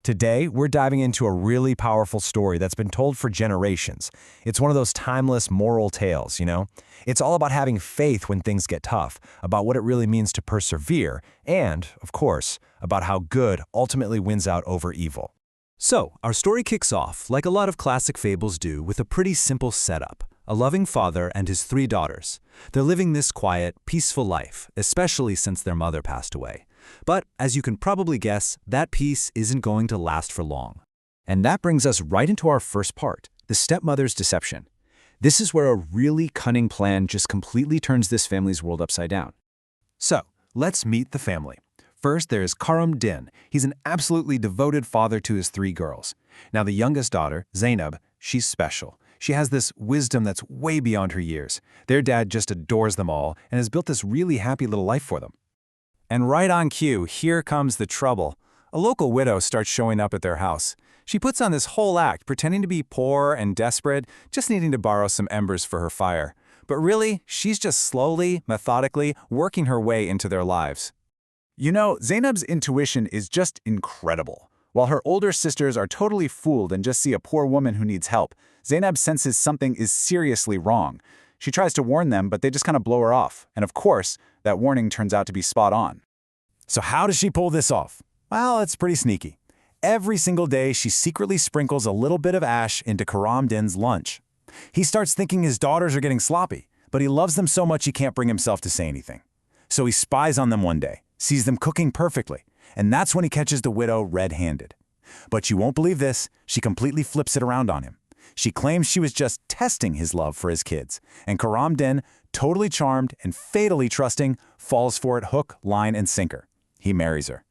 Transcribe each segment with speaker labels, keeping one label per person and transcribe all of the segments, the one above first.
Speaker 1: Today, we're diving into a really powerful story that's been told for generations. It's one of those timeless moral tales, you know? It's all about having faith when things get tough, about what it really means to persevere, and, of course, about how good ultimately wins out over evil.
Speaker 2: So, our story kicks off, like a lot of classic fables do, with a pretty simple setup. A loving father and his 3 daughters. They're living this quiet, peaceful life, especially since their mother passed away. But, as you can probably guess, that peace isn't going to last for long.
Speaker 3: And that brings us right into our first part, the stepmother's deception. This is where a really cunning plan just completely turns this family's world upside down.
Speaker 1: So, let's meet the family. First, there's Karam. He's an absolutely devoted father to his 3 girls. Now, the youngest daughter, Zainab, she's special. She has this wisdom that's way beyond her years. Their dad just adores them all and has built this really happy little life for them.
Speaker 4: And right on cue, here comes the trouble. A local widow starts showing up at their house. She puts on this whole act, pretending to be poor and desperate, just needing to borrow some embers for her fire. But really, she's just slowly, methodically working her way into their lives.
Speaker 5: You know, Zainab's intuition is just incredible. While her older sisters are totally fooled and just see a poor woman who needs help, Zainab senses something is seriously wrong. She tries to warn them, but they just kind of blow her off. And of course, that warning turns out to be spot on.
Speaker 1: So how does she pull this off? Well, it's pretty sneaky. Every single day, she secretly sprinkles a little bit of ash into Karam's lunch. He starts thinking his daughters are getting sloppy, but he loves them so much he can't bring himself to say anything. So he spies on them one day, sees them cooking perfectly, and that's when he catches the widow red-handed. But you won't believe this, she completely flips it around on him. She claims she was just testing his love for his kids, and Karam, totally charmed and fatally trusting, falls for it hook, line, and sinker. He marries her.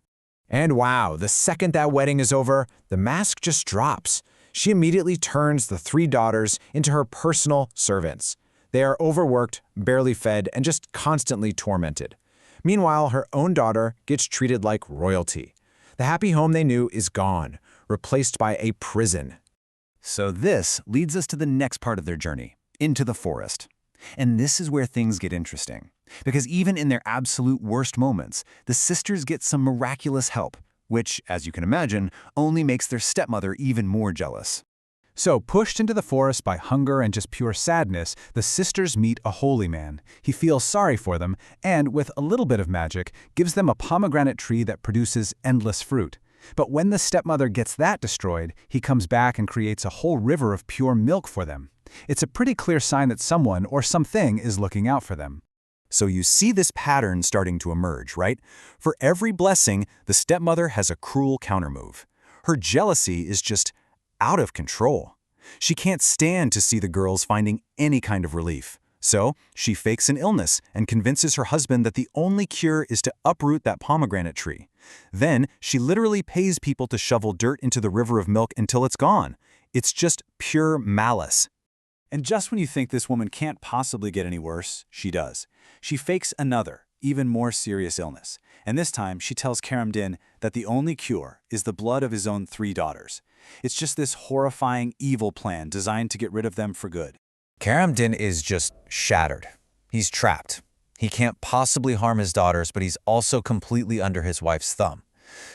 Speaker 3: And wow, the second that wedding is over, the mask just drops. She immediately turns the 3 daughters into her personal servants. They are overworked, barely fed, and just constantly tormented. Meanwhile, her own daughter gets treated like royalty. The happy home they knew is gone, replaced by a prison.
Speaker 1: So this leads us to the next part of their journey, into the forest. And this is where things get interesting. Because even in their absolute worst moments, the sisters get some miraculous help, which, as you can imagine, only makes their stepmother even more jealous.
Speaker 4: So, pushed into the forest by hunger and just pure sadness, the sisters meet a holy man. He feels sorry for them and, with a little bit of magic, gives them a pomegranate tree that produces endless fruit. But when the stepmother gets that destroyed, he comes back and creates a whole river of pure milk for them. It's a pretty clear sign that someone or something is looking out for them.
Speaker 1: So you see this pattern starting to emerge, right? For every blessing, the stepmother has a cruel countermove. Her jealousy is just out of control. She can't stand to see the girls finding any kind of relief. So she fakes an illness and convinces her husband that the only cure is to uproot that pomegranate tree. Then she literally pays people to shovel dirt into the river of milk until it's gone. It's just pure malice.
Speaker 2: And just when you think this woman can't possibly get any worse, she does. She fakes another, even more serious illness. And this time, she tells Karam that the only cure is the blood of his own 3 daughters. It's just this horrifying, evil plan designed to get rid of them for good.
Speaker 1: Karam is just shattered. He's trapped. He can't possibly harm his daughters, but he's also completely under his wife's thumb.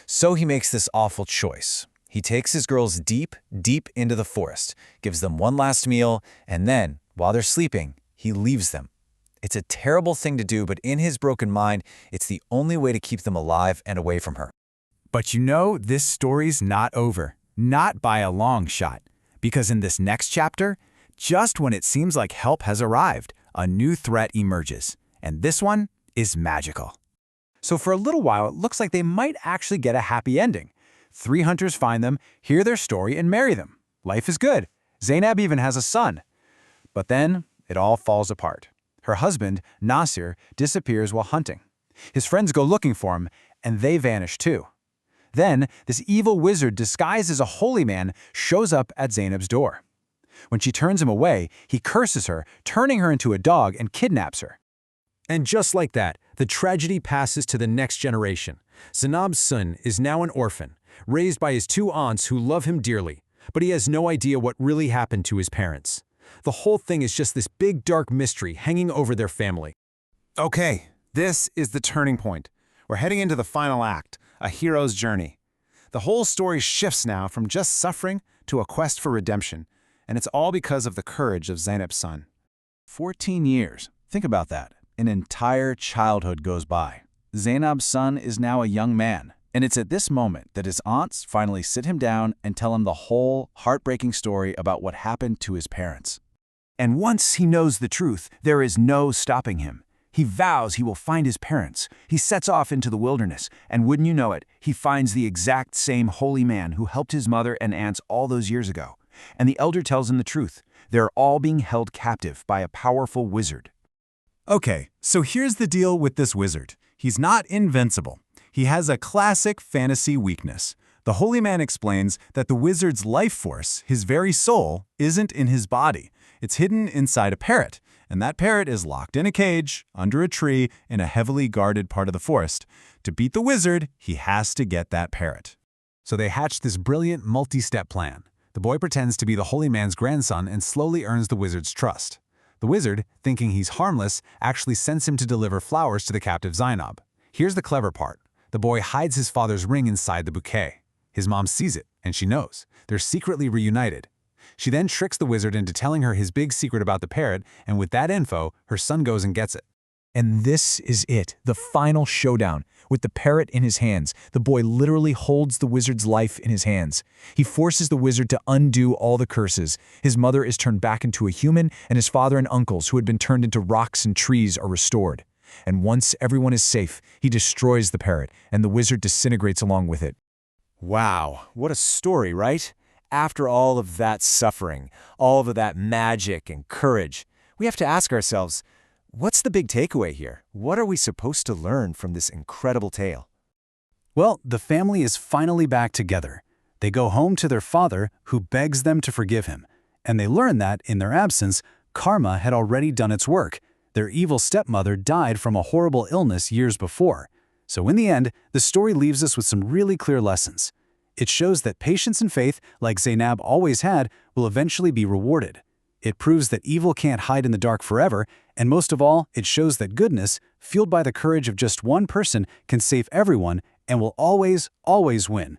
Speaker 1: So he makes this awful choice. He takes his girls deep, deep into the forest, gives them one last meal, and then, while they're sleeping, he leaves them. It's a terrible thing to do, but in his broken mind, it's the only way to keep them alive and away from her.
Speaker 4: But you know, this story's not over. Not by a long shot. Because in this next chapter, just when it seems like help has arrived, a new threat emerges. And this one is magical. So for a little while, it looks like they might actually get a happy ending. 3 hunters find them, hear their story, and marry them. Life is good. Zainab even has a son. But then, it all falls apart. Her husband, Nasir, disappears while hunting. His friends go looking for him, and they vanish too. Then, this evil wizard disguised as a holy man shows up at Zainab's door. When she turns him away, he curses her, turning her into a dog and kidnaps her.
Speaker 2: And just like that, the tragedy passes to the next generation. Zainab's son is now an orphan, raised by his 2 aunts who love him dearly, but he has no idea what really happened to his parents. The whole thing is just this big dark mystery hanging over their family.
Speaker 5: Okay, this is the turning point. We're heading into the final act, a hero's journey. The whole story shifts now from just suffering to a quest for redemption, and it's all because of the courage of Zainab's son. 14 years. Think about that. An entire childhood goes by. Zainab's son is now a young man, and it's at this moment that his aunts finally sit him down and tell him the whole heartbreaking story about what happened to his parents.
Speaker 1: And once he knows the truth, there is no stopping him. He vows he will find his parents. He sets off into the wilderness, and wouldn't you know it, he finds the exact same holy man who helped his mother and aunts all those years ago. And the elder tells him the truth. They're all being held captive by a powerful wizard.
Speaker 5: Okay, so here's the deal with this wizard. He's not invincible. He has a classic fantasy weakness. The holy man explains that the wizard's life force, his very soul, isn't in his body. It's hidden inside a parrot, and that parrot is locked in a cage, under a tree, in a heavily guarded part of the forest. To beat the wizard, he has to get that parrot.
Speaker 2: So they hatch this brilliant multi-step plan. The boy pretends to be the holy man's grandson and slowly earns the wizard's trust. The wizard, thinking he's harmless, actually sends him to deliver flowers to the captive Zainab. Here's the clever part. The boy hides his father's ring inside the bouquet. His mom sees it, and she knows. They're secretly reunited. She then tricks the wizard into telling her his big secret about the parrot, and with that info, her son goes and gets it.
Speaker 3: And this is it, the final showdown. With the parrot in his hands, the boy literally holds the wizard's life in his hands. He forces the wizard to undo all the curses. His mother is turned back into a human, and his father and uncles, who had been turned into rocks and trees, are restored. And once everyone is safe, he destroys the parrot, and the wizard disintegrates along with it.
Speaker 1: Wow, what a story, right? After all of that suffering, all of that magic and courage, we have to ask ourselves, what's the big takeaway here? What are we supposed to learn from this incredible tale?
Speaker 2: Well, the family is finally back together. They go home to their father, who begs them to forgive him. And they learn that, in their absence, karma had already done its work. Their evil stepmother died from a horrible illness years before. So in the end, the story leaves us with some really clear lessons. It shows that patience and faith, like Zainab always had, will eventually be rewarded. It proves that evil can't hide in the dark forever, and most of all, it shows that goodness, fueled by the courage of just one person, can save everyone and will always, always win.